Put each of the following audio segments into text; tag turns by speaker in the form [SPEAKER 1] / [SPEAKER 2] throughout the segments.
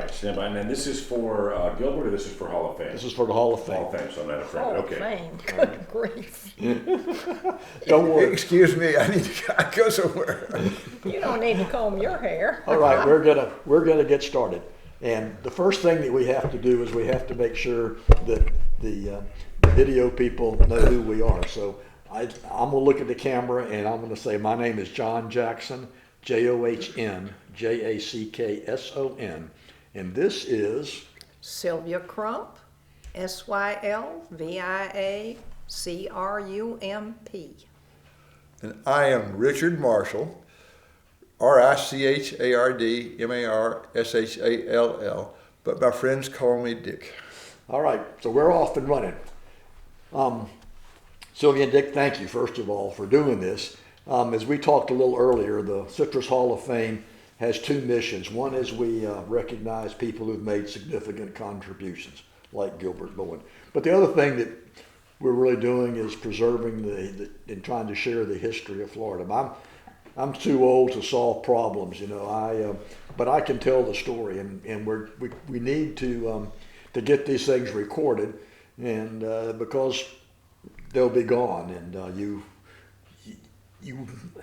[SPEAKER 1] right, stand by. And then this is for Gilbert, or this is for Hall of Fame?
[SPEAKER 2] This is for the Hall of Fame.
[SPEAKER 1] Hall of Fame, so I'm not a friend.
[SPEAKER 3] Hall of
[SPEAKER 1] Okay.
[SPEAKER 3] Fame. Good grief.
[SPEAKER 2] Don't worry.
[SPEAKER 4] Excuse me, I need to go somewhere.
[SPEAKER 3] You don't need to comb your hair.
[SPEAKER 2] All right, we're gonna get started. And the first thing that we have to do is we have to make sure that the video people know who we are. So I'm gonna look at the camera and I'm gonna say, my name is John Jackson, John Jackson, and this is
[SPEAKER 3] Sylvia Crump, Sylviacrump.
[SPEAKER 4] And I am Richard Marshall, Richardmarshall, but my friends call me Dick.
[SPEAKER 2] all right. So we're off and running. Sylvia and Dick, thank you first of all for doing this. As we talked a little earlier, the Citrus Hall of Fame has two missions. One is we recognize people who've made significant contributions, like Gilbert Bowen. But the other thing that we're really doing is preserving and trying to share the history of Florida. I'm too old to solve problems, but I can tell the story, and we need to get these things recorded, and because they'll be gone, and you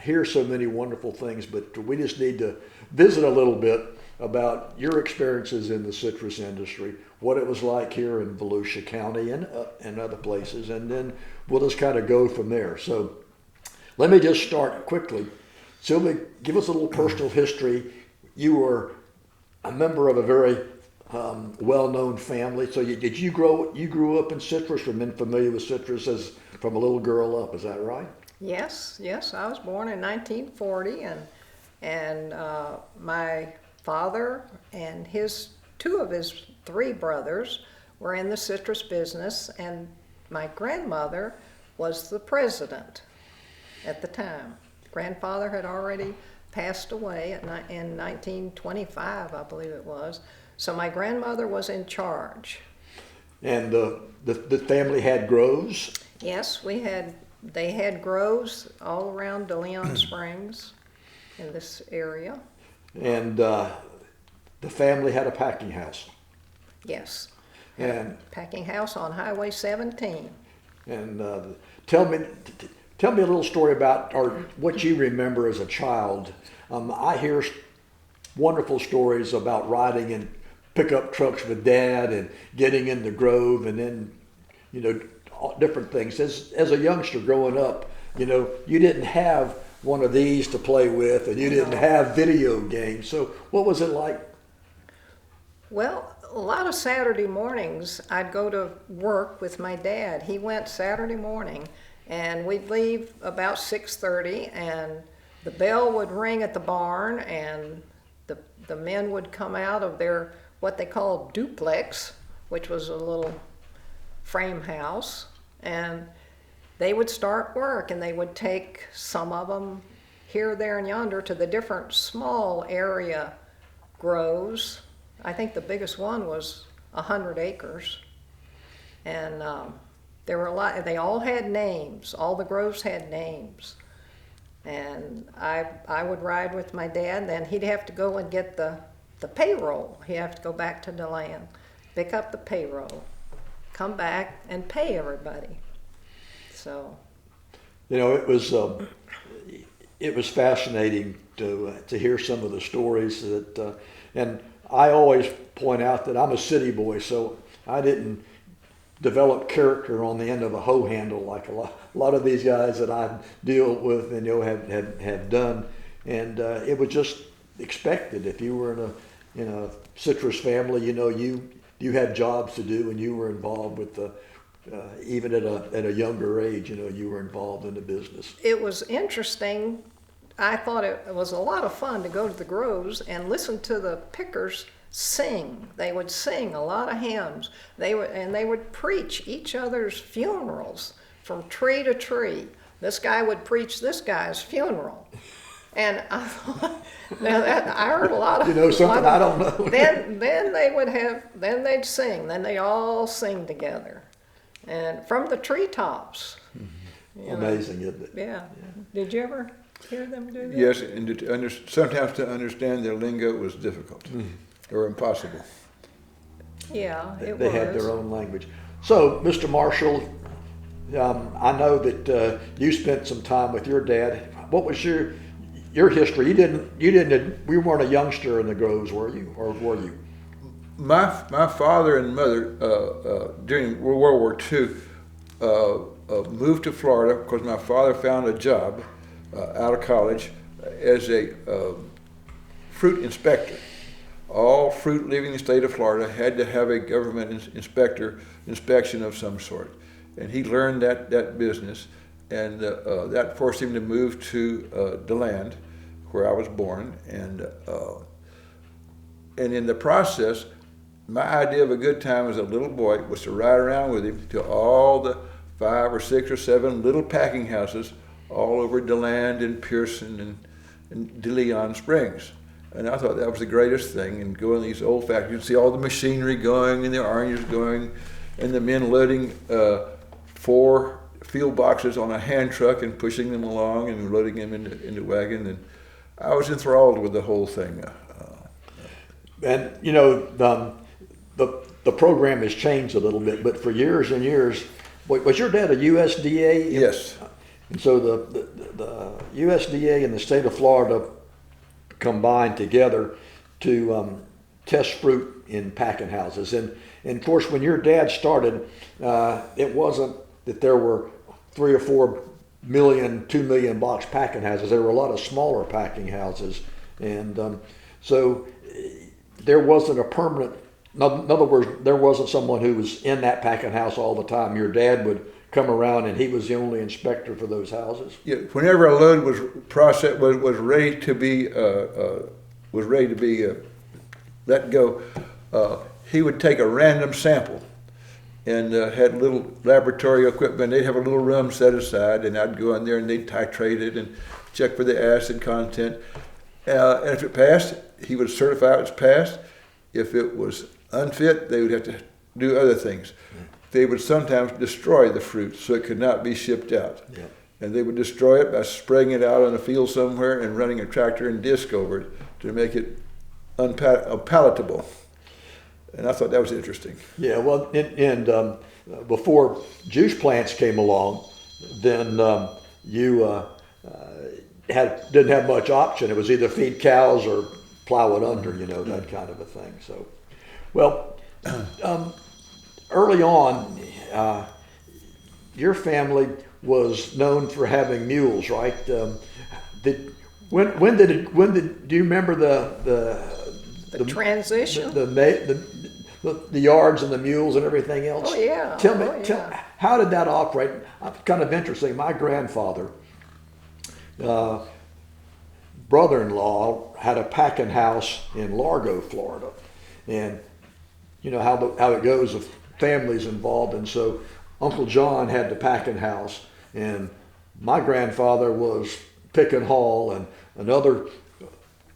[SPEAKER 2] hear so many wonderful things, but we just need to visit a little bit about your experiences in the citrus industry, what it was like here in Volusia County and other places, and then we'll just kind of go from there. So let me just start quickly. Sylvia, give us a little personal history. You were a member of a very well-known family. So you grew up in citrus, or been familiar with citrus as from a little girl up? Is that right?
[SPEAKER 3] Yes, I was born in 1940, and my father and two of his three brothers were in the citrus business, and my grandmother was the president at the time. Grandfather had already passed away in 1925, I believe it was. So my grandmother was in charge.
[SPEAKER 2] And the family had groves?
[SPEAKER 3] Yes, they had groves all around De Leon Springs in this area.
[SPEAKER 2] And the family had a packing house?
[SPEAKER 3] Yes.
[SPEAKER 2] And
[SPEAKER 3] packing house on Highway 17.
[SPEAKER 2] And tell me a little story about, or what you remember as a child. I hear wonderful stories about riding in pickup trucks with Dad and getting in the grove, and then, different things. As a youngster growing up, you didn't have one of these to play with, and you didn't have video games. So what was it like?
[SPEAKER 3] Well, a lot of Saturday mornings I'd go to work with my dad. He went Saturday morning, and we'd leave about 6:30, and the bell would ring at the barn, and the men would come out of their what they called duplex, which was a little frame house, and they would start work, and they would take some of them here, there, and yonder to the different small area groves. I think the biggest one was 100 acres, and there were a lot. They all had names. All the groves had names, and I would ride with my dad. Then he'd have to go and get the payroll. He'd have to go back to DeLand, pick up the payroll, come back and pay everybody. So,
[SPEAKER 2] it was fascinating to hear some of the stories that, and I always point out that I'm a city boy, so I didn't develop character on the end of a hoe handle like a lot of these guys that I deal with and have done, and it was just expected. If you were in a citrus family, you had jobs to do, and you were involved with even at a younger age, you were involved in the business.
[SPEAKER 3] It was interesting. I thought it was a lot of fun to go to the groves and listen to the pickers sing. They would sing a lot of hymns. They would preach each other's funerals from tree to tree. This guy would preach this guy's funeral. And I thought, I heard a lot of...
[SPEAKER 2] something I don't know.
[SPEAKER 3] Then they'd sing. Then they all sing together. And from the treetops.
[SPEAKER 2] Mm-hmm. Amazing, isn't it?
[SPEAKER 3] Yeah. Did you ever hear them do that?
[SPEAKER 4] Yes, and sometimes to understand their lingo was difficult. or impossible.
[SPEAKER 3] Yeah, it
[SPEAKER 2] They
[SPEAKER 3] was.
[SPEAKER 2] had their own language. So, Mr. Marshall, I know that you spent some time with your dad. What was your history? We weren't a youngster in the Groves, were you? Or were you?
[SPEAKER 4] My father and mother during World War II moved to Florida because my father found a job out of college as a fruit inspector. All fruit leaving the state of Florida had to have a government inspection of some sort, and he learned that business, and that forced him to move to DeLand, where I was born, and in the process, my idea of a good time as a little boy was to ride around with him to all the 5 or 6 or 7 little packing houses all over DeLand and Pearson and De Leon Springs. And I thought that was the greatest thing. And go in these old factories, you'd see all the machinery going and the oranges going and the men loading 4 field boxes on a hand truck and pushing them along and loading them into wagon. And I was enthralled with the whole thing.
[SPEAKER 2] And you know, the program has changed a little bit, but for years and years, was your dad a USDA?
[SPEAKER 4] Yes.
[SPEAKER 2] And so the USDA and the state of Florida combined together to test fruit in packing houses. And of course, when your dad started, it wasn't that there were 3 or 4 million, 2 million box packing houses. There were a lot of smaller packing houses. And so there wasn't a permanent, in other words, there wasn't someone who was in that packing house all the time. Your dad would come around and he was the only inspector for those houses.
[SPEAKER 4] Yeah, whenever a load was processed, was ready to be let go, he would take a random sample and had little laboratory equipment. They'd have a little room set aside, and I'd go in there and they'd titrate it and check for the acid content. And if it passed, he would certify it was passed. If it was unfit, they would have to do other things. They would sometimes destroy the fruit so it could not be shipped out.
[SPEAKER 2] Yeah.
[SPEAKER 4] And they would destroy it by spraying it out on a field somewhere and running a tractor and disc over it to make it unpalatable. And I thought that was interesting.
[SPEAKER 2] Yeah, well, and before juice plants came along, then you didn't have much option. It was either feed cows or plow it under, you know, that kind of a thing. So, well, early on, your family was known for having mules, right? Do you remember
[SPEAKER 3] The transition?
[SPEAKER 2] the yards and the mules and everything else?
[SPEAKER 3] Oh, yeah.
[SPEAKER 2] Tell me,
[SPEAKER 3] Oh, yeah.
[SPEAKER 2] how did that operate? Kind of interesting. My grandfather, brother-in-law, had a packing house in Largo, Florida, and you know how it goes if families involved, and so Uncle John had the packing house, and my grandfather was pick and haul, and another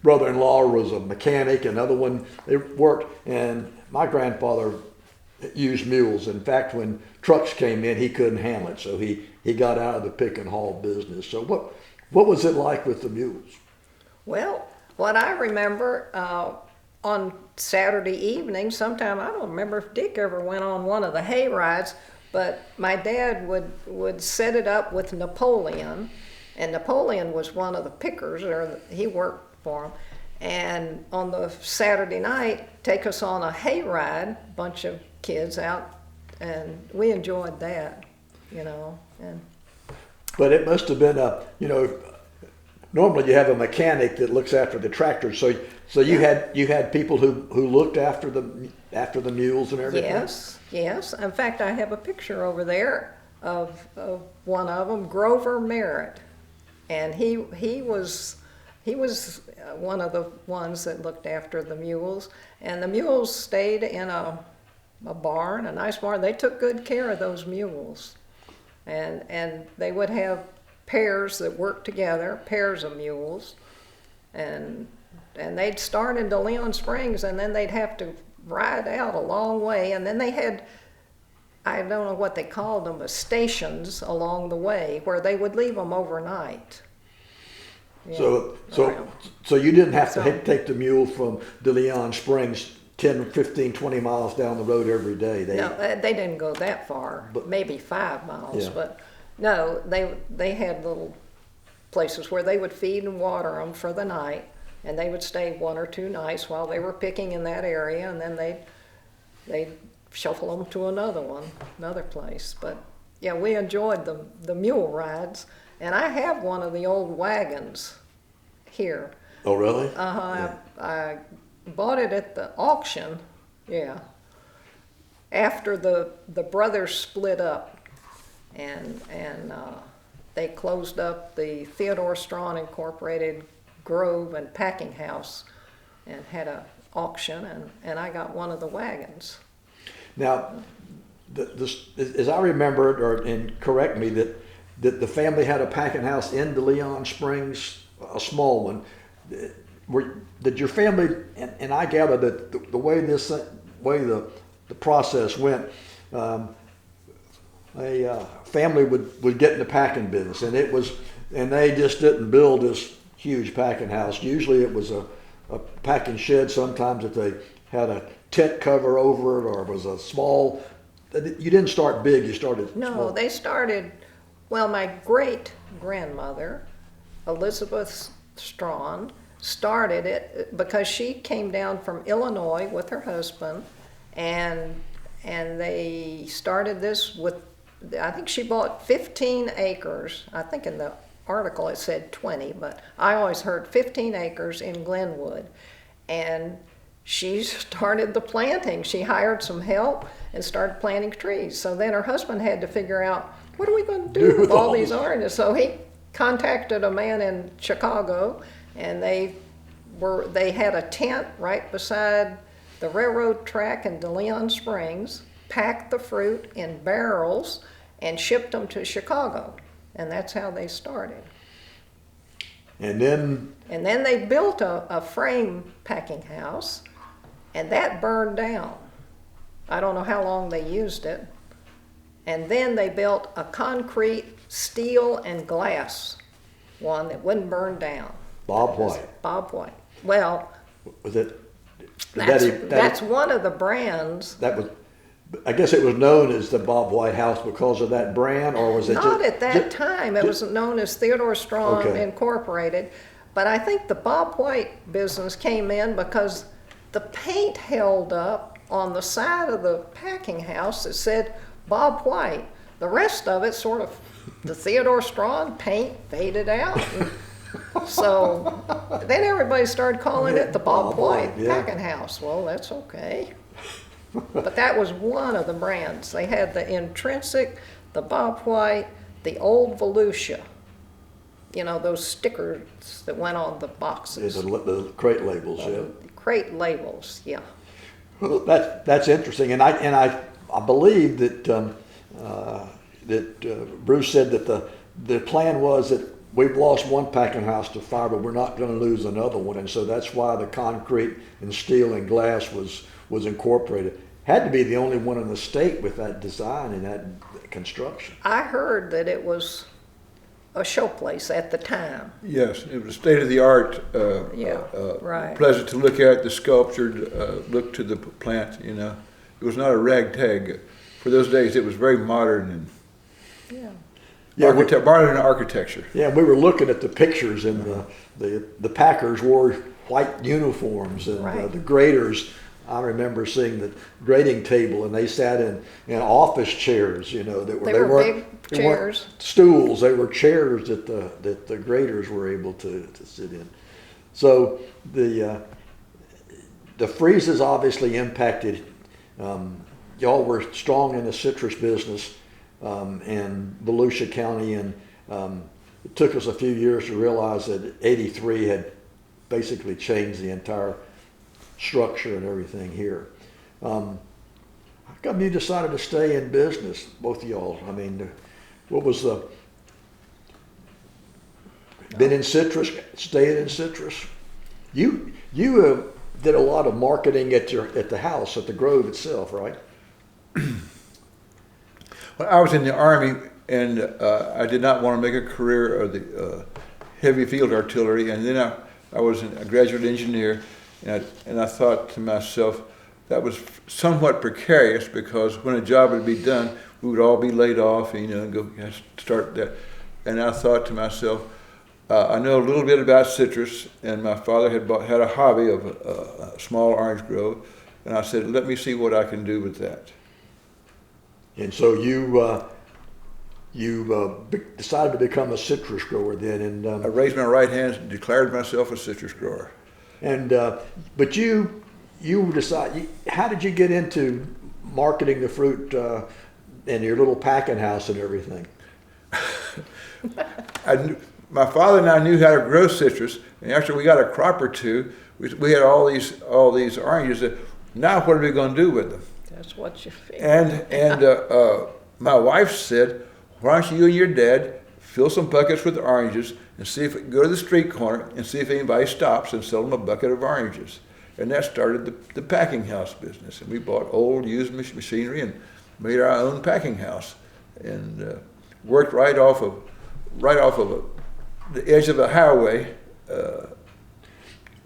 [SPEAKER 2] brother-in-law was a mechanic, another one, they worked, and my grandfather used mules. In fact, when trucks came in, he couldn't handle it, so he got out of the pick and haul business. So what was it like with the mules?
[SPEAKER 3] Well, what I remember on Saturday evening, sometime, I don't remember if Dick ever went on one of the hay rides, but my dad would set it up with Napoleon, and Napoleon was one of the pickers, or he worked for him, and on the Saturday night, take us on a hay ride, bunch of kids out, and we enjoyed that, you know. And
[SPEAKER 2] But it must have been normally you have a mechanic that looks after the tractor, so you had people who looked after the mules and everything.
[SPEAKER 3] Yes. In fact, I have a picture over there of one of them, Grover Merritt, and he was one of the ones that looked after the mules, and the mules stayed in a barn, a nice barn. They took good care of those mules, and they would have pairs that worked together, pairs of mules, and they'd start in De Leon Springs, and then they'd have to ride out a long way, and then they had, I don't know what they called them, but stations along the way where they would leave them overnight. Yeah,
[SPEAKER 2] So
[SPEAKER 3] around.
[SPEAKER 2] so you didn't have to
[SPEAKER 3] So-
[SPEAKER 2] take the mule from De Leon Springs 10, 15, 20 miles down the road every day.
[SPEAKER 3] No, they didn't go that far,
[SPEAKER 2] But-
[SPEAKER 3] maybe 5 miles,
[SPEAKER 2] Yeah.
[SPEAKER 3] but no, they had little places where they would feed and water them for the night, and they would stay 1 or 2 nights while they were picking in that area, and then they'd shuffle them to another place. But yeah, we enjoyed the mule rides, and I have one of the old wagons here.
[SPEAKER 2] Oh, really?
[SPEAKER 3] I bought it at the auction, yeah, after the brothers split up, and they closed up the Theodore Strawn Incorporated Grove and Packing House, and had a auction, and I got one of the wagons.
[SPEAKER 2] Now, as I remember it, and correct me, that the family had a packing house in De Leon Springs, a small one. Did your family, and I gather that the way the process went, a family would get in the packing business, and they just didn't build this huge packing house. Usually it was a packing shed. Sometimes that they had a tent cover over it, or it was a small. You didn't start big. You started
[SPEAKER 3] No,
[SPEAKER 2] small.
[SPEAKER 3] they started, well, my great grandmother, Elizabeth Strawn, started it because she came down from Illinois with her husband, and they started this with, I think she bought 15 acres. I think in the article it said 20, but I always heard 15 acres in Glenwood. And she started the planting. She hired some help and started planting trees. So then her husband had to figure out, what are we going to do with all these oranges? So he contacted a man in Chicago, and they had a tent right beside the railroad track in De Leon Springs, packed the fruit in barrels, and shipped them to Chicago. And that's how they started.
[SPEAKER 2] And then
[SPEAKER 3] And then they built a frame packing house, and that burned down. I don't know how long they used it. And then they built a concrete, steel, and glass one that wouldn't burn down.
[SPEAKER 2] Bob White,
[SPEAKER 3] Bob White. Well,
[SPEAKER 2] was it?
[SPEAKER 3] that's one of the brands.
[SPEAKER 2] That was. I guess it was known as the Bob White House because of that brand, or was it
[SPEAKER 3] Not
[SPEAKER 2] just,
[SPEAKER 3] at that time. It was known as Theodore Strawn
[SPEAKER 2] Okay.
[SPEAKER 3] Incorporated. But I think the Bob White business came in because the paint held up on the side of the packing house that said Bob White. The rest of it sort of, the Theodore Strawn paint faded out. So then everybody started calling it the Bob White
[SPEAKER 2] yeah.
[SPEAKER 3] Packing House. Well, that's okay. But that was one of the brands. They had the Intrinsic, the Bob White, the old Volusia. You know, those stickers that went on the boxes.
[SPEAKER 2] the crate labels? Yeah.
[SPEAKER 3] Crate labels, yeah.
[SPEAKER 2] Well, that's interesting, and I believe that Bruce said that the plan was that we've lost one packing house to fire, but we're not going to lose another one, and so that's why the concrete and steel and glass was incorporated. Had to be the only one in the state with that design and that construction.
[SPEAKER 3] I heard that it was a showplace at the time.
[SPEAKER 4] Yes, it was state of the art.
[SPEAKER 3] Yeah, right.
[SPEAKER 4] Pleasant to look at, the sculptured look to the plant. You know, it was not a ragtag. For those days, it was very modern and
[SPEAKER 3] Yeah.
[SPEAKER 2] Yeah,
[SPEAKER 4] modern architecture.
[SPEAKER 2] Yeah, we were looking at the pictures, and the Packers wore white uniforms, and
[SPEAKER 3] Right.
[SPEAKER 2] the graders. I remember seeing the grading table, and they sat in office chairs. You know, that
[SPEAKER 3] They were
[SPEAKER 2] weren't-
[SPEAKER 3] big
[SPEAKER 2] they weren't
[SPEAKER 3] chairs.
[SPEAKER 2] stools. They were chairs that the graders were able to sit in. So the freezes obviously impacted. Y'all were strong in the citrus business in Volusia County, and it took us a few years to realize that '83 had basically changed the entire structure and everything here. How come you decided to stay in business, both of y'all? I mean, what was the been in citrus, staying in citrus? You did a lot of marketing at the house at the Grove itself, right?
[SPEAKER 4] Well, I was in the Army, and I did not want to make a career of the heavy field artillery, and then I was a graduate engineer, and I thought to myself, that was somewhat precarious because when a job would be done, we would all be laid off, and go start that. And I thought to myself, I know a little bit about citrus, and my father had a hobby of a small orange grove, and I said, let me see what I can do with that.
[SPEAKER 2] And so you decided to become a citrus grower then, and
[SPEAKER 4] I raised my right hand and declared myself a citrus grower.
[SPEAKER 2] and but you decide. How did you get into marketing the fruit in your little packing house and everything?
[SPEAKER 4] My father and I knew how to grow citrus, and after we got a crop or two, we had all these oranges. Now what are we going to do with them?
[SPEAKER 3] That's what you feel.
[SPEAKER 4] And my wife said, why don't you and your dad fill some buckets with oranges and see if go to the street corner and see if anybody stops and sell them a bucket of oranges. And that started the packing house business. And we bought old used machinery and made our own packing house, and worked right off of the edge of a highway,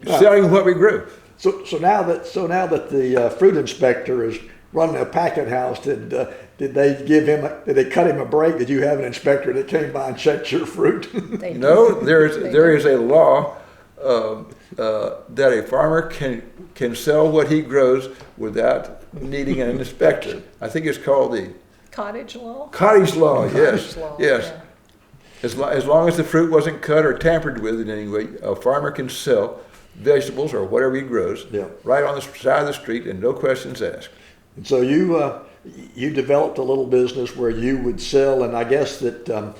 [SPEAKER 4] selling what we grew.
[SPEAKER 2] So now that the fruit inspector is running a packing house, did they cut him a break? Did you have an inspector that came by and checked your fruit?
[SPEAKER 4] No, there is a law that a farmer can sell what he grows without needing an inspector. I think it's called the
[SPEAKER 3] Cottage law?
[SPEAKER 4] cottage law. Yes,
[SPEAKER 3] Cottage law,
[SPEAKER 4] yes.
[SPEAKER 3] yeah.
[SPEAKER 4] As long as the fruit wasn't cut or tampered with in any way, a farmer can sell vegetables or whatever he grows right on the side of the street and no questions asked.
[SPEAKER 2] And so you developed a little business where you would sell, and I guess that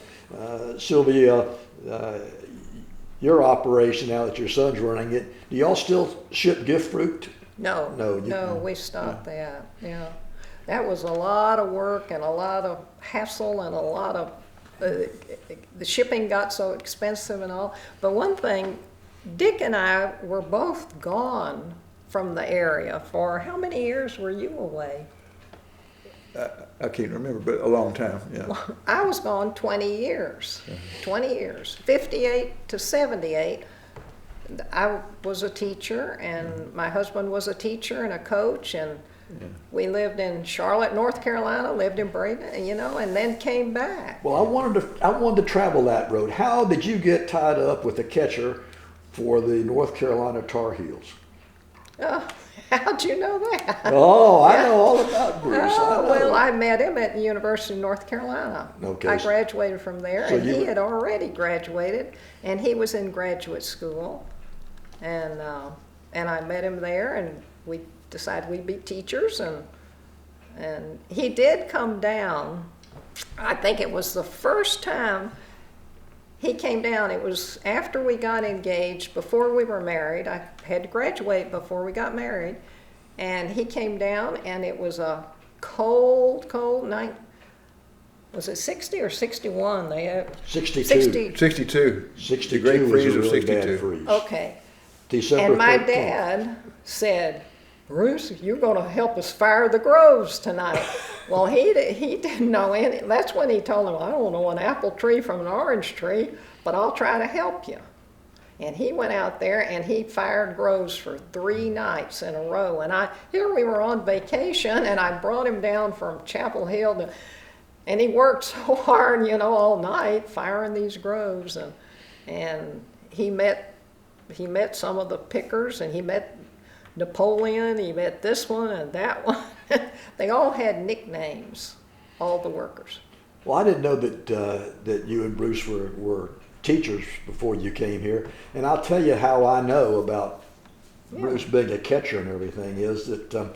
[SPEAKER 2] Sylvia, your operation now that your son's running it, do y'all still ship gift fruit?
[SPEAKER 3] No, we stopped that. Yeah, that was a lot of work and a lot of hassle and a lot of the shipping got so expensive and all. But one thing, Dick and I were both gone from the area for how many years were you away?
[SPEAKER 4] I can't remember, but a long time. Yeah.
[SPEAKER 3] Well, I was gone 20 years. 20 years, 58 to 78. I was a teacher, and my husband was a teacher and a coach, and we lived in Charlotte, North Carolina, lived in Braden, and then came back.
[SPEAKER 2] Well, I wanted to travel that road. How did you get tied up with a catcher for the North Carolina Tar Heels?
[SPEAKER 3] Oh, how'd you know that?
[SPEAKER 2] Oh, I know all about Bruce.
[SPEAKER 3] Oh, well, I met him at the University of North Carolina.
[SPEAKER 2] Okay.
[SPEAKER 3] I graduated from there,
[SPEAKER 2] So
[SPEAKER 3] and
[SPEAKER 2] you
[SPEAKER 3] he
[SPEAKER 2] were-
[SPEAKER 3] had already graduated, and he was in graduate school, and I met him there, and we decided we'd be teachers, and he did come down. I think it was the first time he came down. It was after we got engaged, before we were married. I had to graduate before we got married, and he came down, and it was a cold night. Was it 60 or 61? They had
[SPEAKER 2] 62.
[SPEAKER 4] 62.
[SPEAKER 2] 62
[SPEAKER 4] The great
[SPEAKER 2] was
[SPEAKER 4] freeze
[SPEAKER 2] a
[SPEAKER 4] of
[SPEAKER 2] really
[SPEAKER 4] 62.
[SPEAKER 2] bad freeze.
[SPEAKER 3] Okay.
[SPEAKER 2] December
[SPEAKER 3] And my
[SPEAKER 2] 13th.
[SPEAKER 3] dad said, Bruce, you're going to help us fire the groves tonight. Well, he didn't know any. That's when he told him, I don't know an apple tree from an orange tree, but I'll try to help you. And he went out there and he fired groves for 3 nights in a row. And here we were on vacation, and I brought him down from Chapel Hill, and he worked so hard, all night firing these groves. And he met some of the pickers, and he met Napoleon, he met this one and that one. They all had nicknames, all the workers.
[SPEAKER 2] Well, I didn't know that you and Bruce were teachers before you came here. And I'll tell you how I know about Bruce being a catcher and everything is that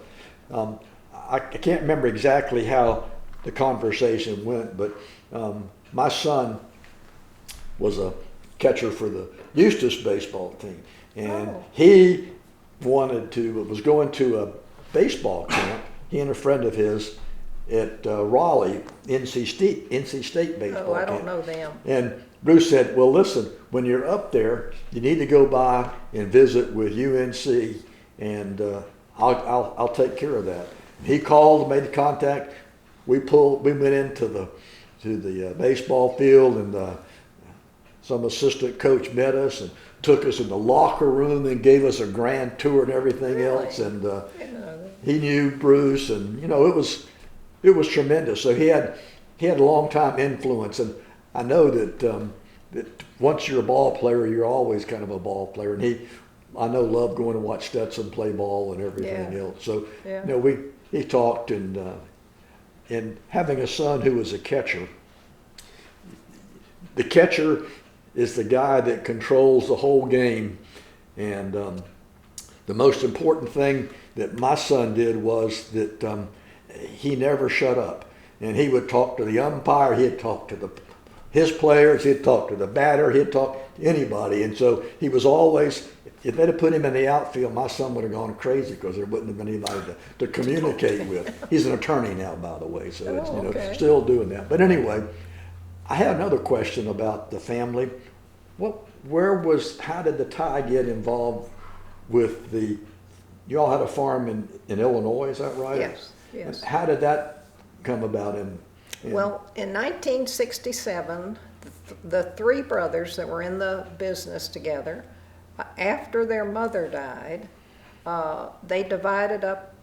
[SPEAKER 2] I can't remember exactly how the conversation went, but my son was a catcher for the Eustis baseball team. And he was going to a baseball camp, he and a friend of his at Raleigh, NC State baseball camp.
[SPEAKER 3] Oh, I don't know them.
[SPEAKER 2] And Bruce said, well, listen, when you're up there, you need to go by and visit with UNC, and I'll take care of that. He called, made the contact. We went into the baseball field, and some assistant coach met us and took us in the locker room and gave us a grand tour and everything else. And he knew Bruce, and you know, it was tremendous. So he had a long time influence, and I know that that once you're a ball player, you're always kind of a ball player. And I know, loved going to watch Stetson play ball and everything else. So you know, he talked, and having a son who was a catcher. The catcher is the guy that controls the whole game, and the most important thing that my son did was that he never shut up, and he would talk to the umpire, he'd talk to his players, he'd talk to the batter, he'd talk to anybody, and so he was always. If they'd have put him in the outfield, my son would have gone crazy because there wouldn't have been anybody to communicate with. He's an attorney now, by the way, so it's, you know, still doing that. But anyway, I had another question about the family. How did the tie get involved with you all had a farm in Illinois, is that right?
[SPEAKER 3] Yes, yes.
[SPEAKER 2] How did that come about?
[SPEAKER 3] Well, in 1967, the three brothers that were in the business together, after their mother died, they divided up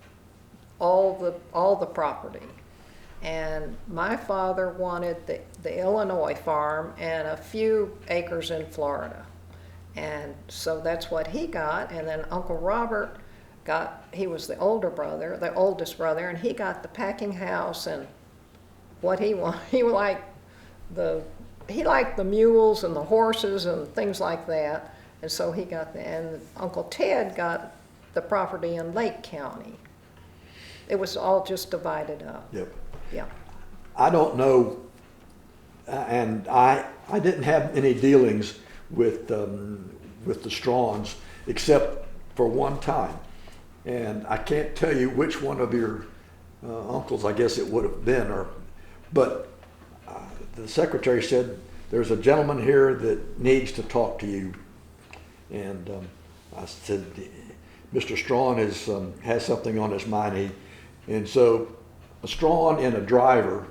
[SPEAKER 3] all the property. And my father wanted the Illinois farm and a few acres in Florida. And so that's what he got. And then Uncle Robert he was the oldest brother, and he got the packing house and what he wanted. He liked the mules and the horses and things like that. And so he got and Uncle Ted got the property in Lake County. It was all just divided up.
[SPEAKER 2] Yep.
[SPEAKER 3] Yeah.
[SPEAKER 2] I don't know, and I didn't have any dealings with the Strawns except for one time, and I can't tell you which one of your uncles I guess it would have been, but the secretary said there's a gentleman here that needs to talk to you, and I said Mr. Strawn has something on his mind, and so a Strawn and a driver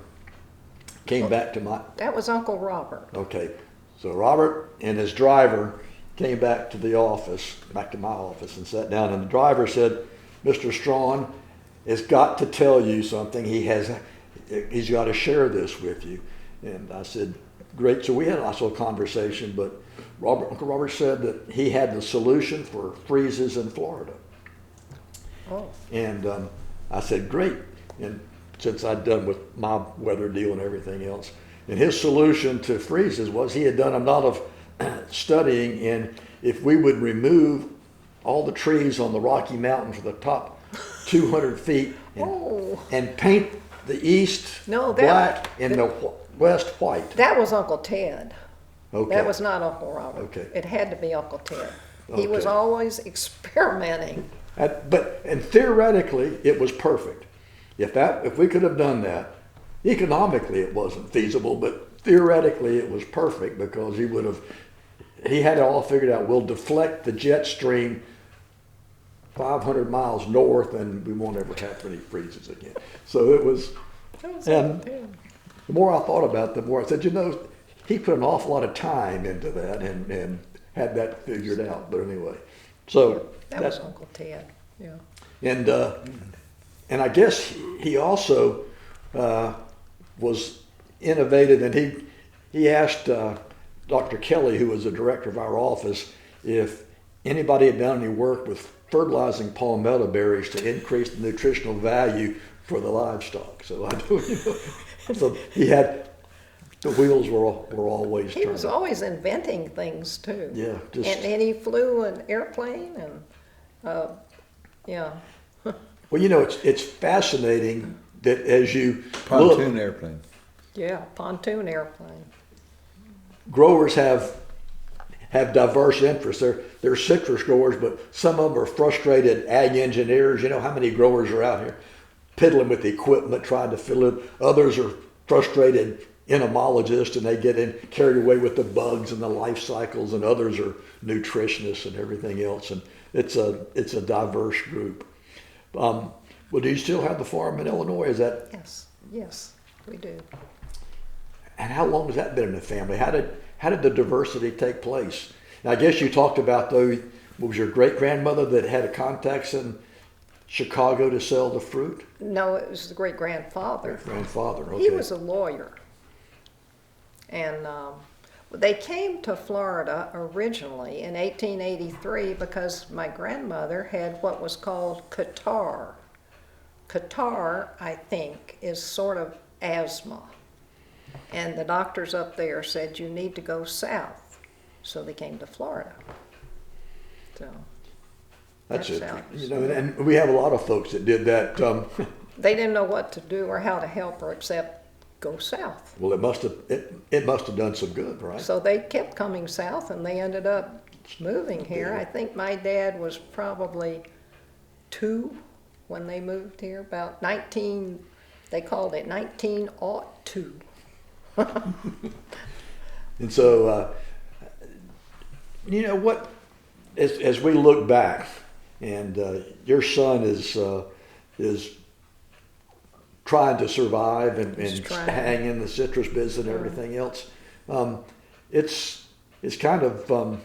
[SPEAKER 2] came back to
[SPEAKER 3] That was Uncle Robert.
[SPEAKER 2] Okay, so Robert and his driver came back to my office and sat down, and the driver said, Mr. Strawn has got to tell you something. He's got to share this with you. And I said, great. So we had also a conversation, but Uncle Robert said that he had the solution for freezes in Florida.
[SPEAKER 3] Oh.
[SPEAKER 2] And I said, great. And since I'd done with my weather deal and everything else, and his solution to freezes was he had done a lot of studying in if we would remove all the trees on the Rocky Mountains for the top 200 feet and paint the east black and the west white.
[SPEAKER 3] That was Uncle Ted.
[SPEAKER 2] Okay.
[SPEAKER 3] That was not Uncle Robert.
[SPEAKER 2] Okay.
[SPEAKER 3] It had to be Uncle Ted.
[SPEAKER 2] Okay.
[SPEAKER 3] He was always experimenting.
[SPEAKER 2] And theoretically, it was perfect. If we could have done that, economically it wasn't feasible, but theoretically it was perfect because he had it all figured out. We'll deflect the jet stream 500 miles north and we won't ever have any freezes again. So it was, and the more I thought about it, the more I said, he put an awful lot of time into that and had that figured out. But anyway, so
[SPEAKER 3] that was Uncle Ted, yeah.
[SPEAKER 2] And I guess he also was innovative, and he asked Dr. Kelly, who was the director of our office, if anybody had done any work with fertilizing palmetto berries to increase the nutritional value for the livestock. So I do, so he had the wheels were always turning.
[SPEAKER 3] He was always inventing things too.
[SPEAKER 2] Yeah,
[SPEAKER 3] and he flew an airplane and yeah.
[SPEAKER 2] Well, it's fascinating that as you
[SPEAKER 4] pontoon airplane.
[SPEAKER 3] Yeah, pontoon airplane.
[SPEAKER 2] Growers have diverse interests. They're citrus growers, but some of them are frustrated ag engineers. You know how many growers are out here piddling with the equipment, trying to fill it. Others are frustrated entomologists, and they get carried away with the bugs and the life cycles, and others are nutritionists and everything else. And it's a diverse group. Well, do you still have the farm in Illinois? Is that?
[SPEAKER 3] Yes, we do.
[SPEAKER 2] And how long has that been in the family? How how did the diversity take place? Now, I guess you talked about, though, was your great-grandmother that had a contacts in Chicago to sell the fruit?
[SPEAKER 3] No, it was the great-grandfather.
[SPEAKER 2] Grandfather, okay.
[SPEAKER 3] He was a lawyer. And they came to Florida originally in 1883 because my grandmother had what was called catarrh. Catarrh, I think, is sort of asthma. And the doctors up there said, you need to go south. So they came to Florida. So
[SPEAKER 2] That's it.
[SPEAKER 3] how it was.
[SPEAKER 2] You know, and we have a lot of folks that did that.
[SPEAKER 3] They didn't know what to do or how to help her except go south.
[SPEAKER 2] Well, it must have done some good, right?
[SPEAKER 3] So they kept coming south and they ended up moving here. I think my dad was probably 2 when they moved here, about 19, they called it 1902.
[SPEAKER 2] And so, you know what? As we look back, and your son is trying to survive and hang in the citrus business and everything else. It's kind of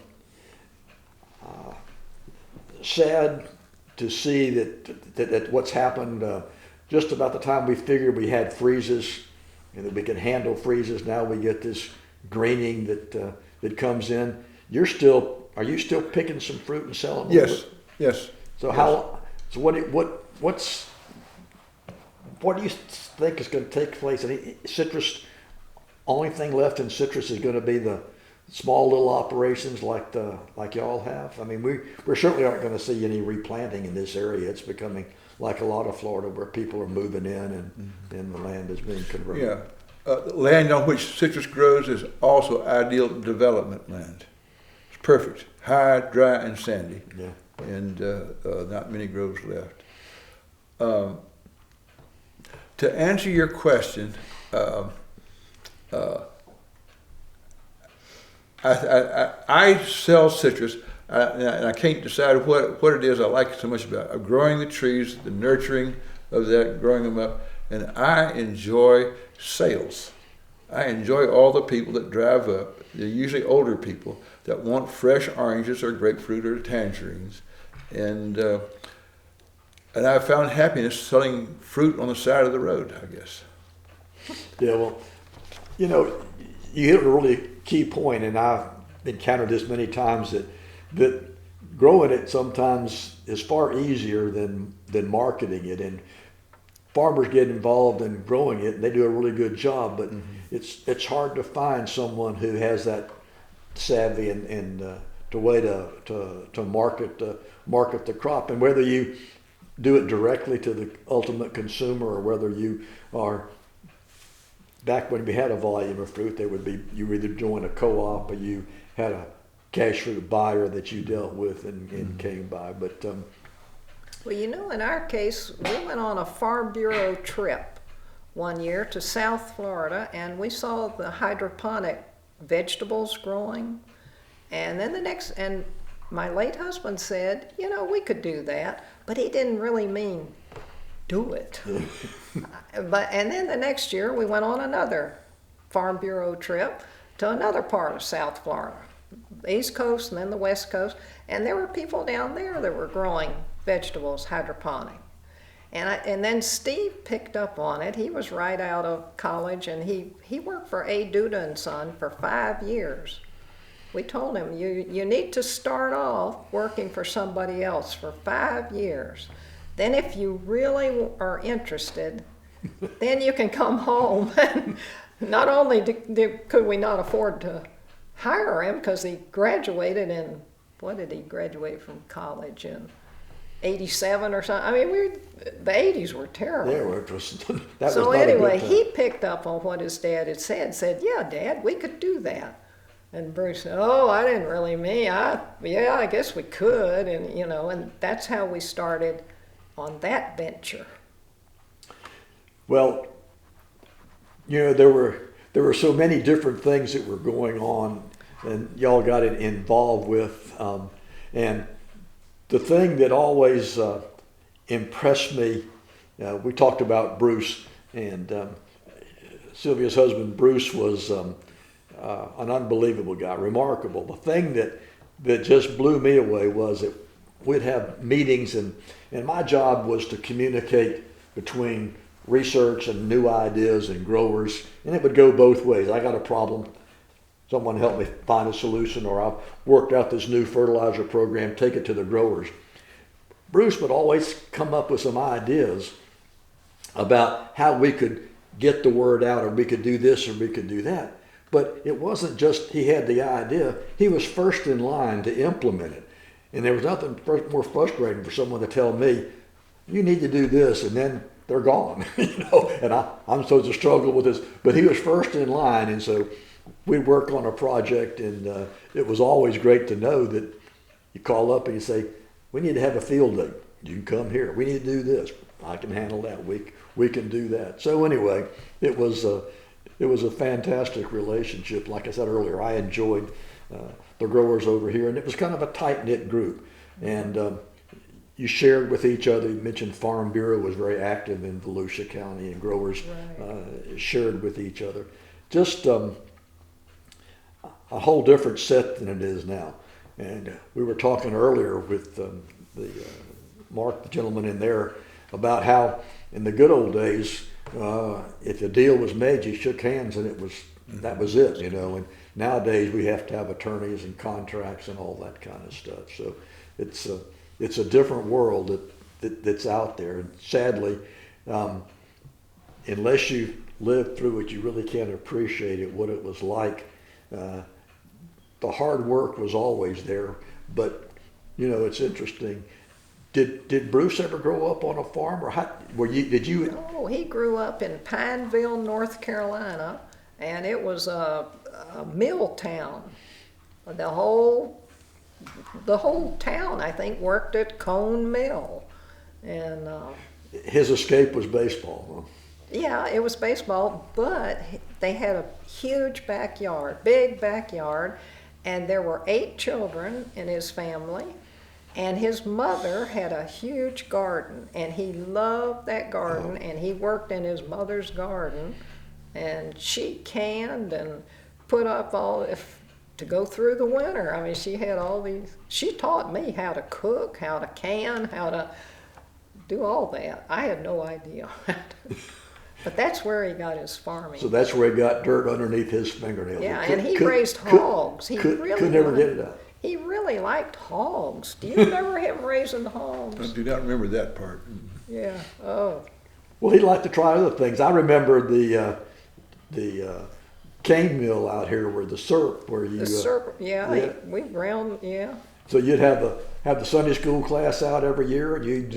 [SPEAKER 2] sad to see that what's happened. Just about the time we figured we had freezes and that we could handle freezes, now we get this greening that comes in. Are you still picking some fruit and selling it?
[SPEAKER 4] Yes.
[SPEAKER 2] So what do you think is going to take place? I mean, citrus, only thing left in citrus is going to be the small little operations like y'all have. I mean, we certainly aren't going to see any replanting in this area. It's becoming like a lot of Florida where people are moving in and the land is being converted.
[SPEAKER 4] Yeah. The land on which citrus grows is also ideal development land. It's perfect. High, dry, and sandy.
[SPEAKER 2] Yeah.
[SPEAKER 4] And not many groves left. To answer your question, I sell citrus, and I can't decide what it is I like so much about it. Growing the trees, the nurturing of that, growing them up, and I enjoy sales. I enjoy all the people that drive up. They're usually older people that want fresh oranges or grapefruit or tangerines, and I found happiness selling fruit on the side of the road, I guess.
[SPEAKER 2] Yeah, well, you know, you hit a really key point, and I've encountered this many times that growing it sometimes is far easier than marketing it, and farmers get involved in growing it, and they do a really good job, but it's hard to find someone who has that savvy and the way to market the crop, and whether you do it directly to the ultimate consumer or whether you are, back when we had a volume of fruit, you were either doing a co-op or you had a cash fruit buyer that you dealt with and came by. But
[SPEAKER 3] Well, you know, in our case, we went on a Farm Bureau trip one year to South Florida, and we saw the hydroponic vegetables growing. And then and my late husband said, you know, we could do that, but he didn't really mean do it. And then the next year we went on another Farm Bureau trip to another part of South Florida, the East Coast and then the West Coast, and there were people down there that were growing vegetables hydroponic. And then Steve picked up on it. He was right out of college, and he worked for A. Duda and Son for 5 years. We told him, you need to start off working for somebody else for 5 years. Then if you really are interested, then you can come home. And not only could we not afford to hire him because he graduated in, what did he graduate from college in? 87 or something. I mean, the 80s were terrible.
[SPEAKER 2] they were interesting. That
[SPEAKER 3] So
[SPEAKER 2] was not
[SPEAKER 3] anyway,
[SPEAKER 2] a good
[SPEAKER 3] he picked up on what his dad had said, yeah, Dad, we could do that. And Bruce said, oh, I didn't really mean, I guess we could. And, you know, and that's how we started on that venture.
[SPEAKER 2] Well, you know, there were so many different things that were going on, and y'all got involved with. And the thing that always impressed me, we talked about Bruce, and Sylvia's husband Bruce was an unbelievable guy, remarkable. The thing that just blew me away was that we'd have meetings, and my job was to communicate between research and new ideas and growers, and it would go both ways. I got a problem, someone help me find a solution, or I've worked out this new fertilizer program, take it to the growers. Bruce would always come up with some ideas about how we could get the word out, or we could do this, or we could do that. But it wasn't just he had the idea, he was first in line to implement it. And there was nothing more frustrating for someone to tell me, you need to do this, and then they're gone. And I'm supposed to struggle with this. But he was first in line, and so we'd work on a project, and it was always great to know that you call up and you say, we need to have a field day. You can come here. We need to do this. I can handle that. We can do that. So anyway, it was a fantastic relationship. Like I said earlier, I enjoyed the growers over here, and it was kind of a tight-knit group. And you shared with each other. You mentioned Farm Bureau was very active in Volusia County, and growers shared with each other. Just a whole different set than it is now. And we were talking earlier with Mark, the gentleman in there, about how in the good old days, if a deal was made, you shook hands and that was it, And nowadays we have to have attorneys and contracts and all that kind of stuff. So it's a different world that's out there. And sadly, unless you lived through it, you really can't appreciate it, what it was like. The hard work was always there, but it's interesting. Did Bruce ever grow up on a farm, or did you?
[SPEAKER 3] No, he grew up in Pineville, North Carolina, and it was a mill town. The whole town, I think, worked at Cone Mill, and
[SPEAKER 2] his escape was baseball. Huh?
[SPEAKER 3] Yeah, it was baseball, but they had a huge backyard, big backyard, and there were 8 children in his family, and his mother had a huge garden, and he loved that garden, and he worked in his mother's garden, and she canned and put up to go through the winter. I mean, she had all these, she taught me how to cook, how to can, how to do all that. I had no idea. But that's where he got his farming.
[SPEAKER 2] So that's where he got dirt underneath his fingernails.
[SPEAKER 3] Yeah, and he raised hogs.
[SPEAKER 2] Could never get it out.
[SPEAKER 3] He really liked hogs. Do you remember him raising hogs?
[SPEAKER 4] I do not remember that part.
[SPEAKER 3] Yeah. Oh.
[SPEAKER 2] Well, he liked to try other things. I remember the cane mill out here, where the syrup, where you.
[SPEAKER 3] The syrup, yeah. We ground, yeah.
[SPEAKER 2] So you'd have the Sunday school class out every year, and you'd.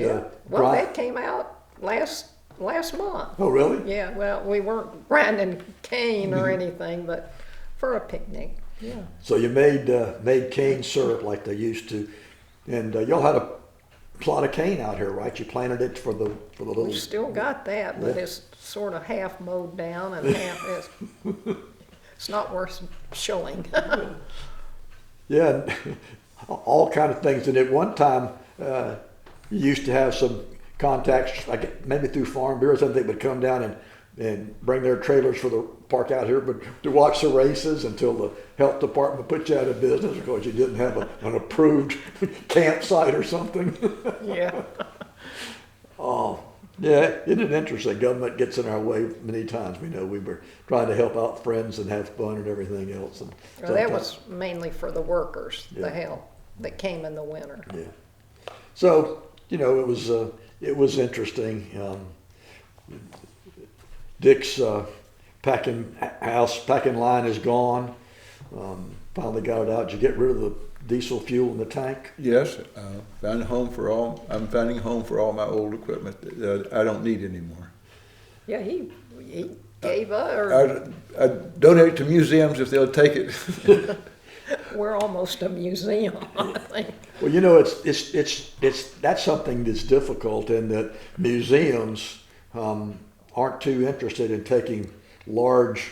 [SPEAKER 3] Well, that came out last month.
[SPEAKER 2] Oh, really?
[SPEAKER 3] Yeah. Well, we weren't grinding cane or anything, but for a picnic. Yeah.
[SPEAKER 2] So you made cane syrup like they used to, and y'all had a plot of cane out here, right? You planted it for the little.
[SPEAKER 3] We still got that, but it's sort of half mowed down and half it's not worth showing.
[SPEAKER 2] Yeah, and all kind of things. And at one time, you used to have some contacts, like maybe through Farm Bureau or something, that would come down and bring their trailers for the park out here, but to watch the races until the health department put you out of business because you didn't have an approved campsite or something.
[SPEAKER 3] Yeah.
[SPEAKER 2] Oh, yeah, isn't it interesting? Government gets in our way many times. We know we were trying to help out friends and have fun and everything else. And
[SPEAKER 3] well, that was mainly for the workers, the help that came in the winter.
[SPEAKER 2] Yeah. So, it was interesting. Dick's packing line is gone. Finally got it out. Did you get rid of the diesel fuel in the tank?
[SPEAKER 4] Yes, I'm finding home for all my old equipment that I don't need anymore.
[SPEAKER 3] Yeah, he gave up.
[SPEAKER 4] I donate to museums if they'll take it.
[SPEAKER 3] We're almost a museum, I think.
[SPEAKER 2] Well, it's that's something that's difficult in that museums aren't too interested in taking large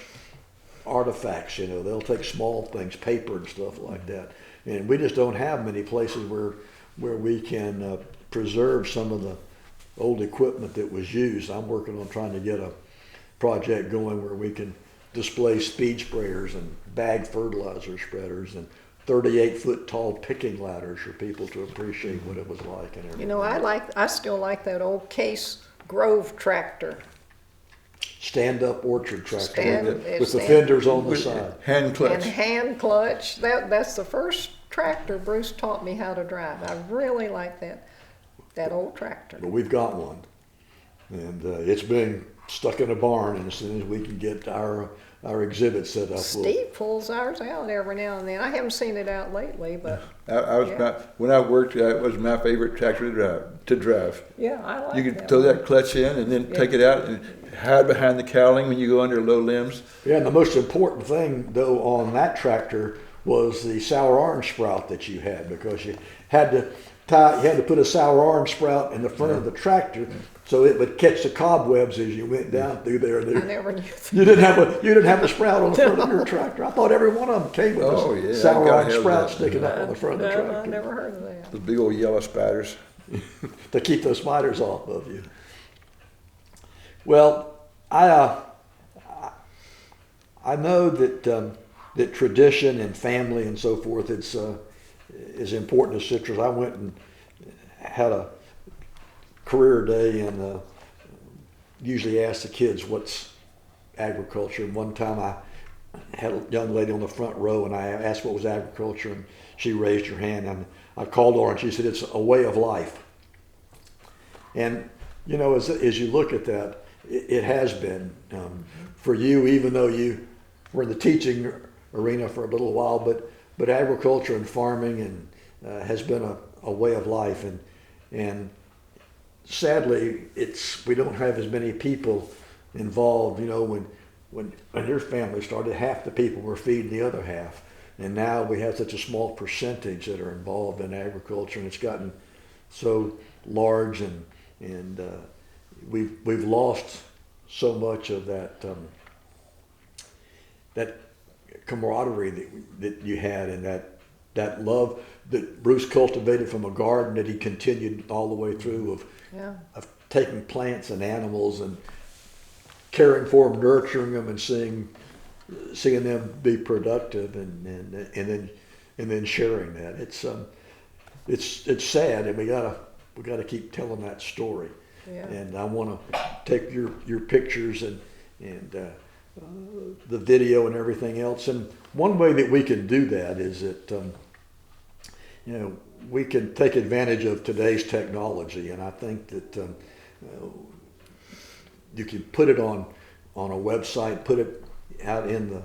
[SPEAKER 2] artifacts. They'll take small things, paper and stuff like that. And we just don't have many places where we can preserve some of the old equipment that was used. I'm working on trying to get a project going where we can display speed sprayers and bag fertilizer spreaders and 38-foot tall picking ladders for people to appreciate what it was like and everything.
[SPEAKER 3] You know, I still like that old Case Grove tractor.
[SPEAKER 2] Stand-up orchard tractor with the
[SPEAKER 3] stand-
[SPEAKER 2] fenders on the
[SPEAKER 4] With
[SPEAKER 2] side.
[SPEAKER 4] hand clutch.
[SPEAKER 3] And hand clutch. That's the first tractor Bruce taught me how to drive. I really like that old tractor.
[SPEAKER 2] But we've got one, and it's been stuck in a barn. And as soon as we can get our exhibit set up,
[SPEAKER 3] Steve pulls ours out every now and then. I haven't seen it out lately, but
[SPEAKER 4] I was
[SPEAKER 3] Yeah.
[SPEAKER 4] when I worked, it was my favorite tractor to drive.
[SPEAKER 3] yeah, I like
[SPEAKER 4] You
[SPEAKER 3] that.
[SPEAKER 4] could throw
[SPEAKER 3] one.
[SPEAKER 4] that clutch in and then take it out and hide behind the cowling when you go under low limbs.
[SPEAKER 2] Yeah, and the most important thing though on that tractor was the sour orange sprout that you had, because you had to put a sour orange sprout in the front of the tractor so it would catch the cobwebs as you went down through there.
[SPEAKER 3] I never knew that.
[SPEAKER 2] You didn't have a sprout on the front of your tractor. I thought every one of them came with
[SPEAKER 4] Oh,
[SPEAKER 2] a
[SPEAKER 4] yeah,
[SPEAKER 2] sour
[SPEAKER 4] I
[SPEAKER 2] orange
[SPEAKER 4] have
[SPEAKER 2] sprout
[SPEAKER 4] that.
[SPEAKER 2] sticking up on the front of the
[SPEAKER 3] No, I
[SPEAKER 2] tractor
[SPEAKER 3] never heard of that.
[SPEAKER 4] Those big old yellow spiders.
[SPEAKER 2] to keep those spiders off of you. Well, I know that tradition and family and so forth is important to citrus. I went and had a career day and usually ask the kids what's agriculture. And one time I had a young lady on the front row and I asked what was agriculture, and she raised her hand, and I called her and she said it's a way of life. And you know, as you look at that, it has been for you, even though you were in the teaching arena for a little while, but agriculture and farming and has been a way of life, and sadly we don't have as many people involved. You know, when your family started, half the people were feeding the other half, and now we have such a small percentage that are involved in agriculture, and it's gotten so large, and we've lost so much of that that camaraderie that you had, and that love that Bruce cultivated from a garden that he continued all the way through of taking plants and animals and caring for them, nurturing them, and seeing them be productive, and then sharing that. It's sad, and we gotta keep telling that story.
[SPEAKER 3] Yeah.
[SPEAKER 2] And I want to take your pictures and the video and everything else. And one way that we can do that is that we can take advantage of today's technology, and I think that you can put it on a website, put it out in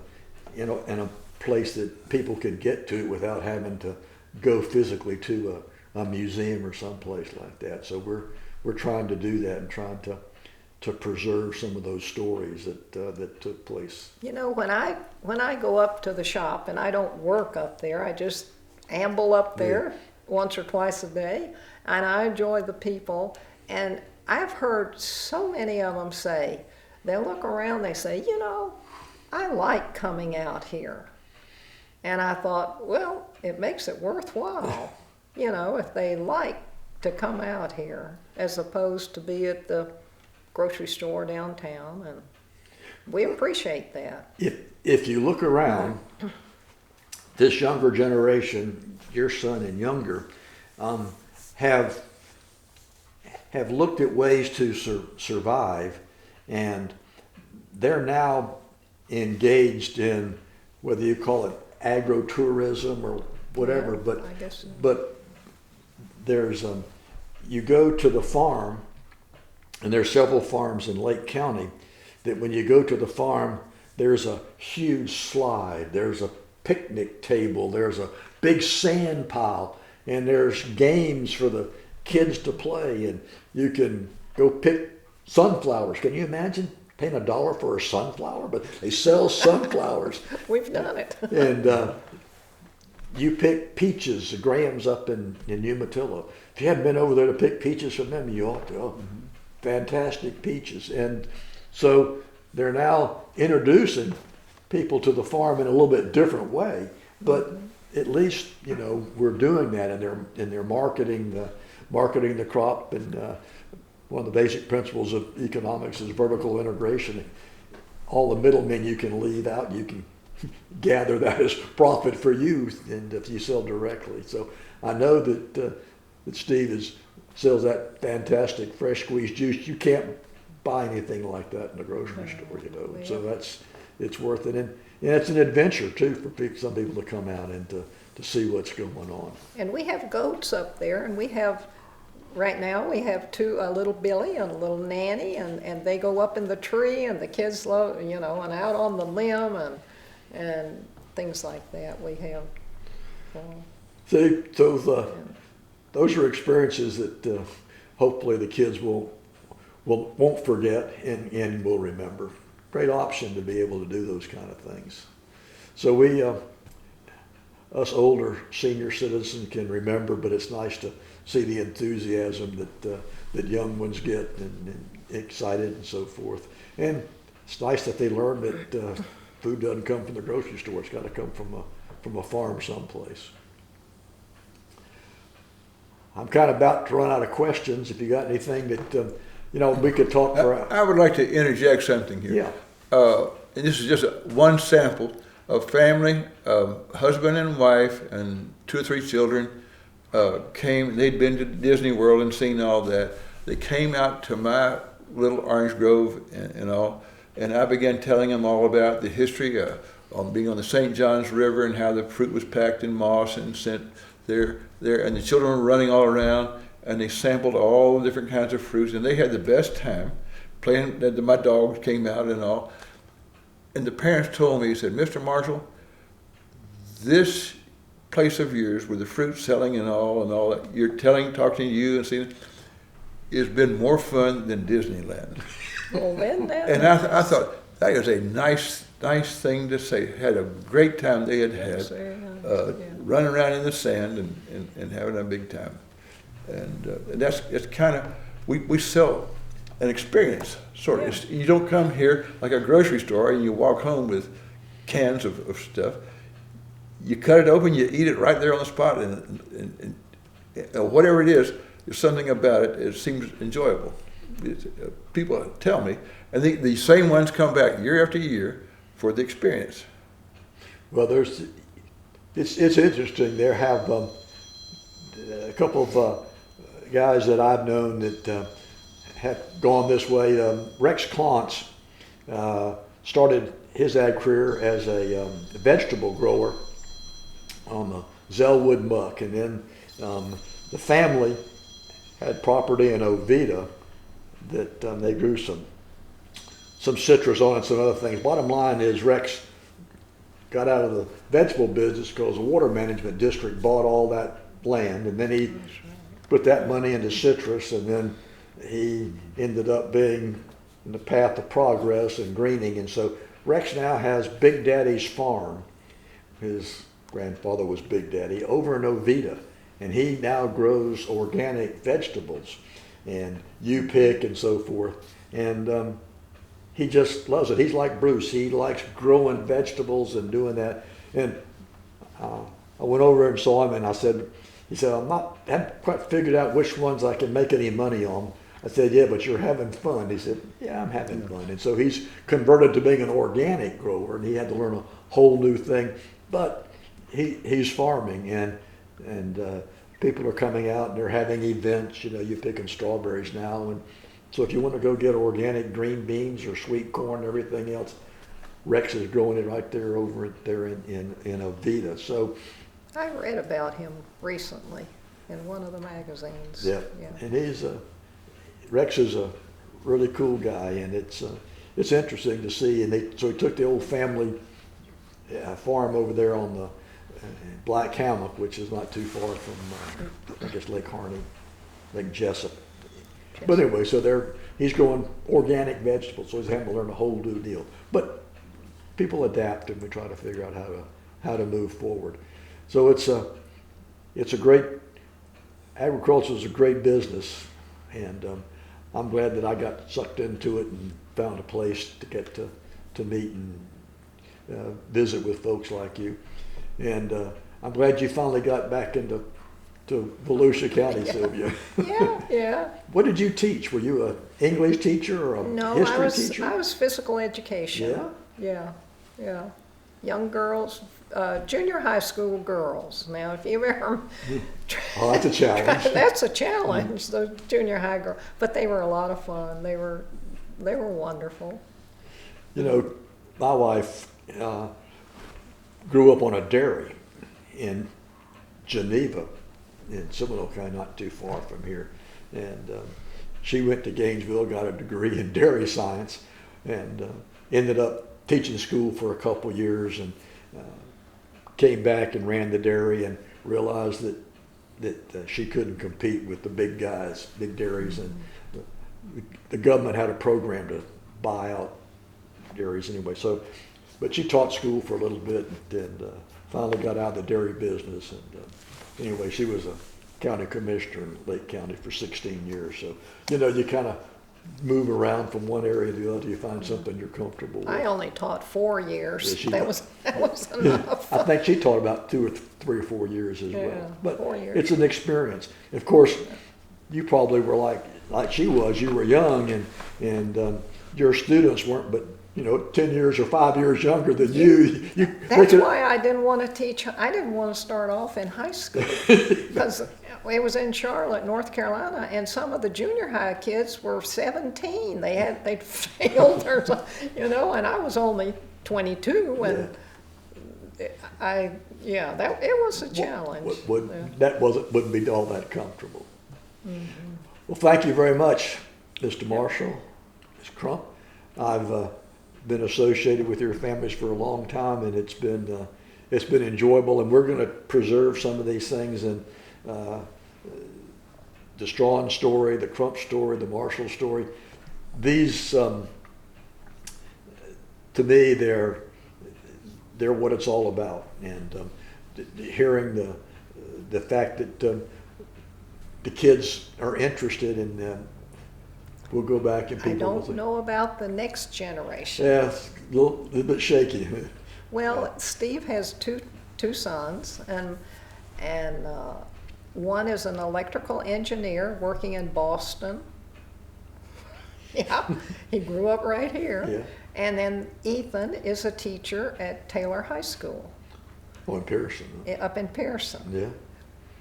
[SPEAKER 2] a place that people can get to without having to go physically to a museum or someplace like that. So we're trying to do that and trying to preserve some of those stories that took place.
[SPEAKER 3] You know, when I go up to the shop, and I don't work up there, I just amble up there once or twice a day, and I enjoy the people. And I've heard so many of them say, they look around, they say, you know, I like coming out here. And I thought, well, it makes it worthwhile, you know, if they like to come out here as opposed to be at the grocery store downtown, and we appreciate that.
[SPEAKER 2] If you look around, this younger generation, your son and younger, have looked at ways to survive, and they're now engaged in, whether you call it agro-tourism or whatever,
[SPEAKER 3] Yeah,
[SPEAKER 2] but
[SPEAKER 3] I guess so.
[SPEAKER 2] but there's you go to the farm, and there's several farms in Lake County that when you go to the farm, there's a huge slide, there's a picnic table, there's a big sand pile, and there's games for the kids to play, and you can go pick sunflowers. Can you imagine paying $1 for a sunflower? But they sell sunflowers.
[SPEAKER 3] We've done it.
[SPEAKER 2] And you pick peaches. Graham's up in Umatilla. If you haven't been over there to pick peaches from them, you ought to. Fantastic peaches. And so they're now introducing people to the farm in a little bit different way, but at least, you know, we're doing that, and they're marketing the crop. And one of the basic principles of economics is vertical integration. all the middlemen you can leave out, you can gather that as profit for you, and if you sell directly. So I know that Steve sells that fantastic fresh squeezed juice. You can't buy anything like that in the grocery store, you know. So it's worth it, and it's an adventure too for some people to come out and to see what's going on.
[SPEAKER 3] And we have goats up there, and right now we have a little Billy and a little Nanny, and they go up in the tree, and the kids love, you know, and out on the limb and things like that we have.
[SPEAKER 2] See, those are experiences that hopefully the kids won't forget and will remember. Great option to be able to do those kind of things. So we, us older senior citizens can remember, but it's nice to see the enthusiasm that young ones get and excited and so forth. And it's nice that they learn that food doesn't come from the grocery store. It's got to come from a farm someplace. I'm kind of about to run out of questions. If you got anything that we could talk for.
[SPEAKER 4] I would like to interject something here.
[SPEAKER 2] Yeah.
[SPEAKER 4] And this is just one sample of family, husband and wife, and 2 or 3 children came. They'd been to Disney World and seen all that. They came out to my little orange grove and all, and I began telling them all about the history on being on the St. Johns River and how the fruit was packed in moss and sent there, and the children were running all around, and they sampled all the different kinds of fruits, and they had the best time playing. My dogs came out and all, and the parents told me, he said, "Mr. Marshall, this place of yours with the fruit selling and all that, you're talking to you and seeing it, has been more fun than Disneyland."
[SPEAKER 3] Well, then
[SPEAKER 4] and I thought that was a nice thing to say. Had a great time they had running around in the sand and having a big time. And it's kind of, we sell an experience, sort of.
[SPEAKER 3] Yeah.
[SPEAKER 4] You don't come here like a grocery store and you walk home with cans of stuff. You cut it open, you eat it right there on the spot, and whatever it is, there's something about it. It seems enjoyable. People tell me, and the same ones come back year after year for the experience.
[SPEAKER 2] Well, it's interesting. There have a couple of guys that I've known that have gone this way. Rex Klontz started his ag career as a vegetable grower on the Zellwood muck, and then the family had property in Oviedo that they grew some citrus on it, some other things. Bottom line is Rex got out of the vegetable business because the water management district bought all that land, and then he put that money into citrus, and then he ended up being in the path of progress and greening. And so Rex now has Big Daddy's farm. His grandfather was Big Daddy over in Oviedo, and he now grows organic vegetables and you-pick and so forth. And he just loves it. He's like Bruce. He likes growing vegetables and doing that. And I went over and saw him, and he said, I haven't quite figured out which ones I can make any money on. I said, yeah, but you're having fun. He said, yeah, I'm having fun. And so he's converted to being an organic grower, and he had to learn a whole new thing. But he's farming, and people are coming out and they're having events. You're picking strawberries now, and so if you want to go get organic green beans or sweet corn and everything else, Rex is growing it right there over there in Oviedo. So
[SPEAKER 3] I read about him recently in one of the magazines.
[SPEAKER 2] Yeah. And Rex is a really cool guy, and it's interesting to see. And so he took the old family farm over there on the Black Hammock, which is not too far from, I guess, Lake Harney, Lake Jessup. But anyway, so he's growing organic vegetables, so he's having to learn a whole new deal. But people adapt, and we try to figure out how to move forward. So it's a great, agriculture is a great business, and I'm glad that I got sucked into it and found a place to get to meet and visit with folks like you. And I'm glad you finally got back into to Volusia County, Sylvia.
[SPEAKER 3] Yeah.
[SPEAKER 2] What did you teach? Were you an English teacher or a
[SPEAKER 3] No,
[SPEAKER 2] history teacher?
[SPEAKER 3] I was physical education. Yeah. Young girls, junior high school girls. Now, if you ever,
[SPEAKER 2] Oh, that's a challenge.
[SPEAKER 3] that's a challenge. Those junior high girls, but they were a lot of fun. They were wonderful.
[SPEAKER 2] You know, my wife grew up on a dairy in Geneva, in Seminole County, not too far from here. And she went to Gainesville, got a degree in dairy science, and ended up teaching school for a couple years, and came back and ran the dairy, and realized that she couldn't compete with the big guys, big dairies, and the government had a program to buy out dairies anyway. So, but she taught school for a little bit, and finally got out of the dairy business. And anyway, she was a county commissioner in Lake County for 16 years. So, you know, you kind of move around from one area to the other. You find something you're comfortable with.
[SPEAKER 3] I only taught 4 years.
[SPEAKER 2] Yeah,
[SPEAKER 3] That was enough.
[SPEAKER 2] I think she taught about 3 or 4 years as
[SPEAKER 3] Yeah,
[SPEAKER 2] well. But
[SPEAKER 3] 4 years.
[SPEAKER 2] it's an experience. Of course, you probably were like she was. You were young, and your students weren't, but 10 years or 5 years younger than you.
[SPEAKER 3] That's why I didn't want to teach. I didn't want to start off in high school because it was in Charlotte, North Carolina, and some of the junior high kids were 17. They'd failed, and I was only 22, and it was a challenge.
[SPEAKER 2] That wouldn't be all that comfortable. Mm-hmm. Well, thank you very much, Mr. Marshall, Ms. Crump. I've been associated with your families for a long time, and it's been enjoyable. And we're going to preserve some of these things, and the Strawn story, the Crump story, the Marshall story. These, to me, they're what it's all about. And hearing the fact that the kids are interested in them. We'll go back and people.
[SPEAKER 3] I don't know about the next generation.
[SPEAKER 2] Yeah, a little bit shaky.
[SPEAKER 3] Well, Steve has two sons, and one is an electrical engineer working in Boston. Yeah, he grew up right here.
[SPEAKER 2] Yeah.
[SPEAKER 3] And then Ethan is a teacher at Taylor High School.
[SPEAKER 2] Oh, in Pearson. Huh?
[SPEAKER 3] Up in Pearson.
[SPEAKER 2] Yeah.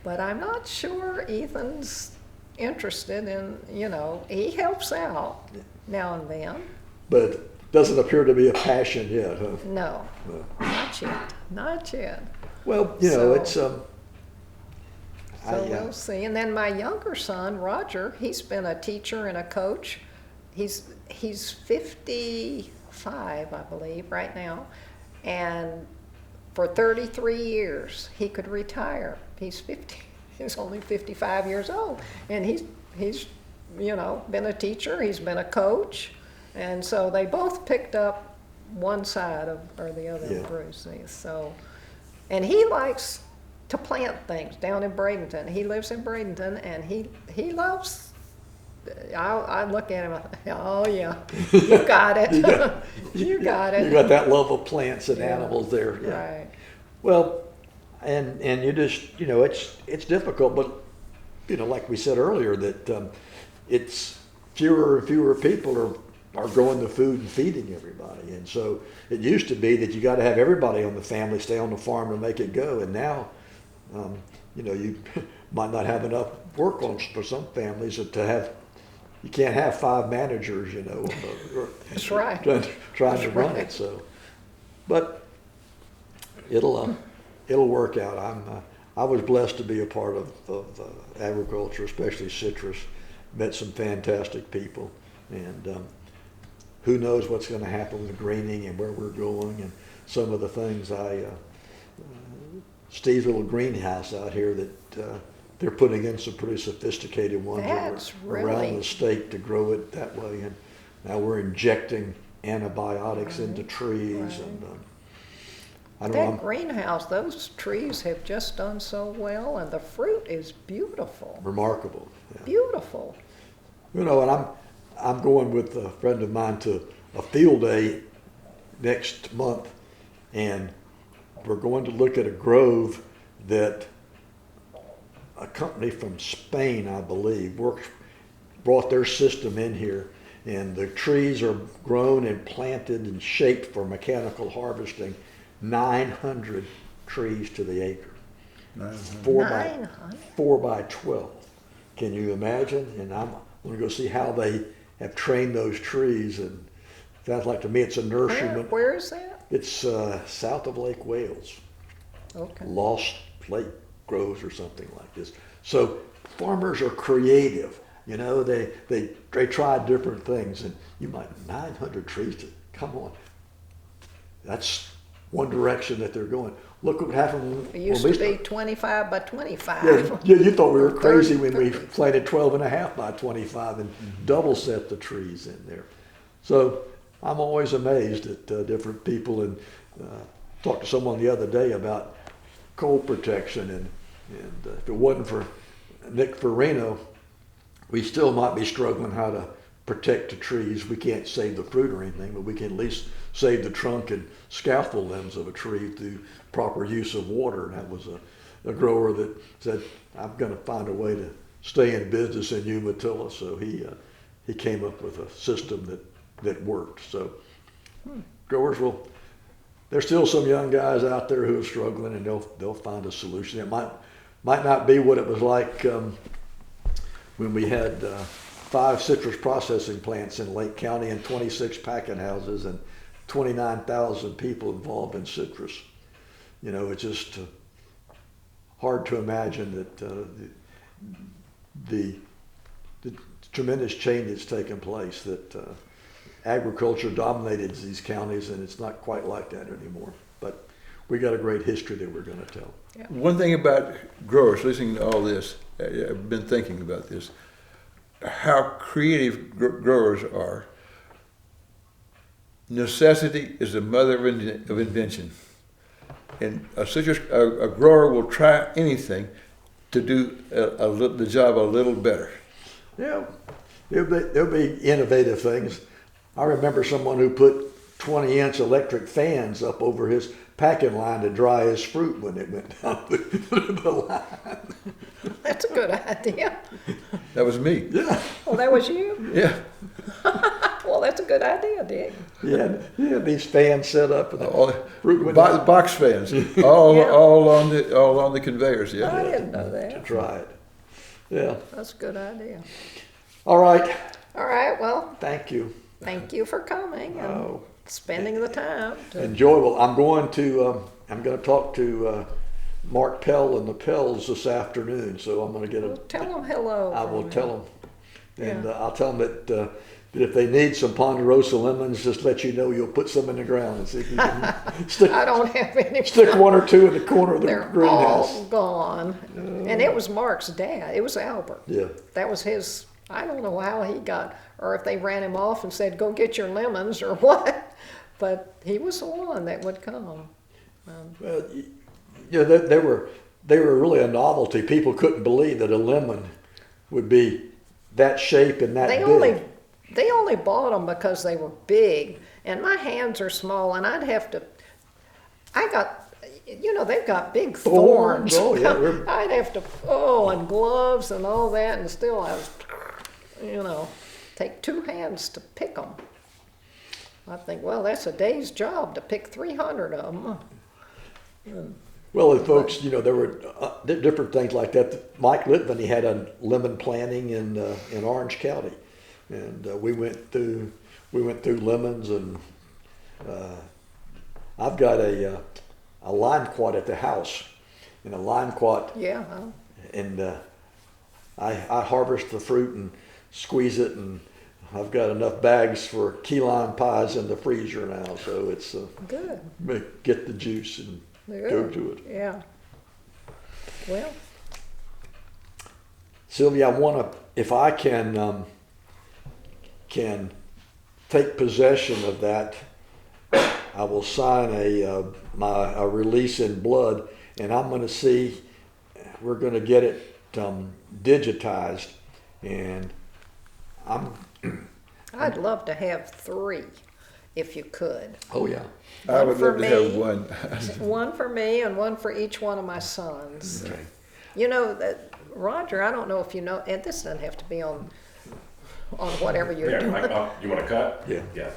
[SPEAKER 3] But I'm not sure Ethan's interested in, he helps out now and then.
[SPEAKER 2] But doesn't appear to be a passion yet, huh?
[SPEAKER 3] No, not yet.
[SPEAKER 2] Well, it's
[SPEAKER 3] So we'll see. And then my younger son, Roger, he's been a teacher and a coach. He's 55, I believe, right now. And for 33 years, he could retire. He's only 55 years old. And he's been a teacher, he's been a coach. And so they both picked up one side or the other of Bruce. So, and he likes to plant things down in Bradenton. He lives in Bradenton, and he loves. I look at him. Oh yeah, you got it. You got it.
[SPEAKER 2] You got that love of plants and animals there. Yeah.
[SPEAKER 3] Right.
[SPEAKER 2] Well, and you just it's difficult, but like we said earlier, that it's fewer and fewer people are growing the food and feeding everybody. And so it used to be that you got to have everybody on the family stay on the farm to make it go. And now, you might not have enough work for some families to have. You can't have 5 managers,
[SPEAKER 3] That's right.
[SPEAKER 2] trying to run it. So, but it'll work out. I was blessed to be a part of agriculture, especially citrus. Met some fantastic people, and who knows what's going to happen with greening and where we're going, and some of the things Steve's little greenhouse out here that they're putting in some pretty sophisticated ones around the state to grow it that way, and now we're injecting antibiotics into trees, and I don't know.
[SPEAKER 3] That greenhouse, those trees have just done so well, and the fruit is beautiful.
[SPEAKER 2] Remarkable. Yeah.
[SPEAKER 3] Beautiful.
[SPEAKER 2] And I'm going with a friend of mine to a field day next month, and we're going to look at a grove that a company from Spain, I believe, brought their system in here, and the trees are grown and planted and shaped for mechanical harvesting. 900 trees to the acre.
[SPEAKER 3] 900.
[SPEAKER 2] 4 by 12. Can you imagine? And I'm going to go see how they have trained those trees, and sounds like to me it's a nurseryman.
[SPEAKER 3] Where is that?
[SPEAKER 2] It's south of Lake Wales.
[SPEAKER 3] Okay.
[SPEAKER 2] Lost Lake Groves or something like this. So farmers are creative. You know, they try different things, and you might 900 trees to come on. That's one direction that they're going. Look what happened.
[SPEAKER 3] It used to be 25 by 25.
[SPEAKER 2] Yeah, you thought we were crazy when we planted 12.5 by 25 and double set the trees in there. So I'm always amazed at different people, and talked to someone the other day about cold protection, and if it wasn't for Nick Farino, we still might be struggling how to protect the trees. We can't save the fruit or anything, but we can at least save the trunk and scaffold limbs of a tree through proper use of water. And that was a grower that said, I'm going to find a way to stay in business in Umatilla. So he came up with a system that worked. So growers there's still some young guys out there who are struggling, and they'll find a solution. It might not be what it was like when we had 5 citrus processing plants in Lake County and 26 packing houses and 29,000 people involved in citrus. You know, it's just hard to imagine that the tremendous change that's taken place, that agriculture dominated these counties, and it's not quite like that anymore. But we got a great history that we're going to tell.
[SPEAKER 3] Yeah.
[SPEAKER 4] One thing about growers, listening to all this, I've been thinking about this, how creative growers are. Necessity is the mother of invention. And a grower will try anything to do the job a little better.
[SPEAKER 2] Yeah, there'll be innovative things. I remember someone who put 20-inch electric fans up over his packing line to dry his fruit when it went down the line.
[SPEAKER 3] That's a good idea.
[SPEAKER 4] That was me.
[SPEAKER 2] Yeah.
[SPEAKER 3] Well, that was you?
[SPEAKER 4] Yeah.
[SPEAKER 3] Well, that's a good idea, Dick.
[SPEAKER 2] Yeah, these fans set up. And
[SPEAKER 4] All
[SPEAKER 2] the fruit went
[SPEAKER 4] the
[SPEAKER 2] down
[SPEAKER 4] box fans, all
[SPEAKER 3] Yeah.
[SPEAKER 4] all on the conveyors.
[SPEAKER 3] I
[SPEAKER 4] Yeah.
[SPEAKER 3] didn't know
[SPEAKER 2] to
[SPEAKER 3] that.
[SPEAKER 2] try it. Yeah.
[SPEAKER 3] That's a good idea.
[SPEAKER 2] All right.
[SPEAKER 3] All right, well,
[SPEAKER 2] Thank you.
[SPEAKER 3] thank you for coming and
[SPEAKER 2] Oh.
[SPEAKER 3] spending the time.
[SPEAKER 2] Enjoyable. I'm going to talk to Mark Pell and the Pells this afternoon, so I'm going to get
[SPEAKER 3] Tell them hello.
[SPEAKER 2] I
[SPEAKER 3] for
[SPEAKER 2] will
[SPEAKER 3] me.
[SPEAKER 2] tell them, and
[SPEAKER 3] Yeah.
[SPEAKER 2] I'll tell them that if they need some ponderosa lemons, just let you know you'll put some in the ground and see if you can stick
[SPEAKER 3] I don't have any.
[SPEAKER 2] one or two in the corner of the
[SPEAKER 3] They're
[SPEAKER 2] greenhouse.
[SPEAKER 3] all gone. And it was Mark's dad. It was Albert.
[SPEAKER 2] Yeah.
[SPEAKER 3] That was his. I don't know how he got, or if they ran him off and said, go get your lemons or what. But he was the one that would come.
[SPEAKER 2] Well, they were really a novelty. People couldn't believe that a lemon would be that shape and that big.
[SPEAKER 3] They only bought them because they were big, and my hands are small, and they've got big thorns.
[SPEAKER 2] Oh, yeah.
[SPEAKER 3] I'd have to, and gloves and all that, and still I was, take 2 hands to pick them. I think, well, that's a day's job to pick 300 of them.
[SPEAKER 2] Well, and folks, there were different things like that. Mike Litvin, he had a lemon planting in Orange County, and we went through lemons, and I've got a limequat at the house, and a limequat,
[SPEAKER 3] Yeah.
[SPEAKER 2] and I harvest the fruit and squeeze it, and I've got enough bags for key lime pies in the freezer now, so it's
[SPEAKER 3] Good.
[SPEAKER 2] get the juice and go to it.
[SPEAKER 3] Yeah. Well,
[SPEAKER 2] Sylvia, I want to, if I can take possession of that, I will sign a release in blood, and I'm going to see. We're going to get it digitized, and
[SPEAKER 3] I'd love to have 3, if you could.
[SPEAKER 2] Oh yeah.
[SPEAKER 4] I
[SPEAKER 3] One
[SPEAKER 4] would
[SPEAKER 3] for
[SPEAKER 4] love to have
[SPEAKER 3] me.
[SPEAKER 4] one.
[SPEAKER 3] One for me and one for each one of my sons.
[SPEAKER 2] Okay.
[SPEAKER 3] That Roger, I don't know if you know, and this doesn't have to be on whatever you're
[SPEAKER 1] Here,
[SPEAKER 3] doing.
[SPEAKER 1] you want to cut?
[SPEAKER 2] Yeah.
[SPEAKER 1] Yeah,